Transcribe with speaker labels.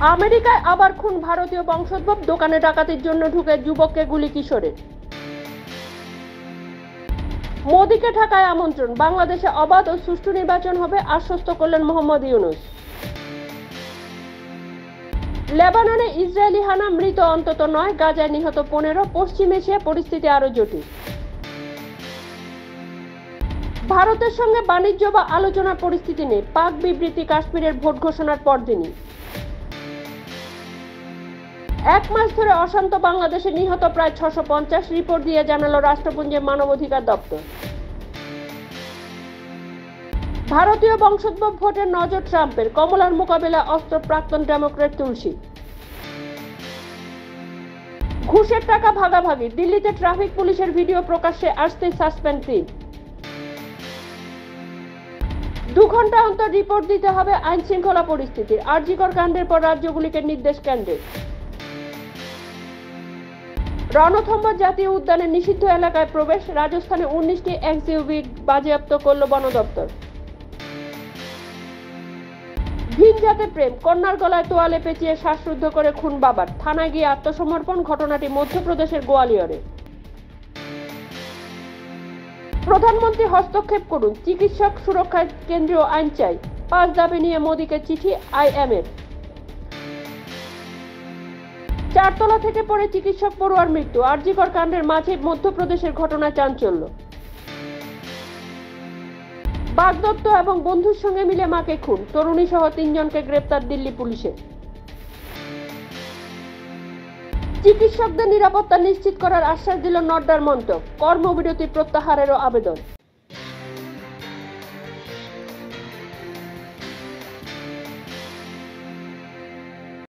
Speaker 1: আমেরিকায় আবার খুন ভারতীয় বংশোদ্ভব, দোকানে ডাকাতির জন্য ঢুকে যুবককে গুলি কিশোরের। মোদিকে ঢাকায় আমন্ত্রণ, বাংলাদেশে অবাধ ও সুষ্ঠু নির্বাচন হবে, আশ্বস্ত করলেন মোহাম্মদ ইউনূস। লেবাননে ইসরায়েলি হানা, মৃত অন্তত 9, গাজায় নিহত 15, পশ্চিম এশিয়া পরিস্থিতি আরো জটিল। ভারতের সঙ্গে বাণিজ্য বা আলোচনার পরিস্থিতি নেই, পাক বিবৃতি কাশ্মীরের ভোট ঘোষণার পরদিনই। 1 মাস ধরে অশান্ত বাংলাদেশে, নিহত প্রায় 650, রিপোর্ট দিয়ে জানালো রাষ্ট্রপুঞ্জের মানবাধিকার দপ্তর। ভারতীয় বংশোদ্ভব ভোটের নজর ট্রাম্পের, কমলার মোকাবেলা অস্ত্র প্রাক্তন ডেমোক্র্যাট তুলসী। ঘুষের টাকা ভাগাভাগি, দিল্লিতে ট্রাফিক পুলিশের ভিডিও প্রকাশ্যে আসতেই সাসপেন্ড 3। 2 ঘন্টা অন্তর রিপোর্ট দিতে হবে আইন শৃঙ্খলা পরিস্থিতির, আরজিকর কাণ্ডের পর রাজ্যগুলিকে নির্দেশ কেন্দ্রের। রণথম্বর জাতীয় উদ্যানে নিষিদ্ধ এলাকায় প্রবেশ, রাজস্থানে 19টি এক্সইউভি বাজেয়াপ্ত করল বন দপ্তর। ভিন জাতে প্রেম, কন্যার গলায় তোয়ালে পেঁচিয়ে শ্বাসরুদ্ধ করে খুন বাবার, থানায় গিয়ে আত্মসমর্পণ, ঘটনাটি মধ্যপ্রদেশের গোয়ালিয়রে। প্রধানমন্ত্রী হস্তক্ষেপ করুন, চিকিৎসক সুরক্ষায় কেন্দ্রীয় আইন চাই, 5 দাবি নিয়ে মোদিকে চিঠি আইএমএর। 4 তলা থেকে পড়ে চিকিৎসক পড়ুয়ার মৃত্যু, আরজিকর কাণ্ডের মাঝে মধ্যপ্রদেশের ঘটনায় চাঞ্চল্য। বাগদত্ত এবং বন্ধুর সঙ্গে মিলে মাকে খুন, তরুণী সহ 3 জনকে গ্রেপ্তার দিল্লি পুলিশের। চিকিৎসকদের নিরাপত্তা নিশ্চিত করার আশ্বাস দিল নড্ডার মন্তব্য, কর্মবিরতি প্রত্যাহারেরও আবেদন।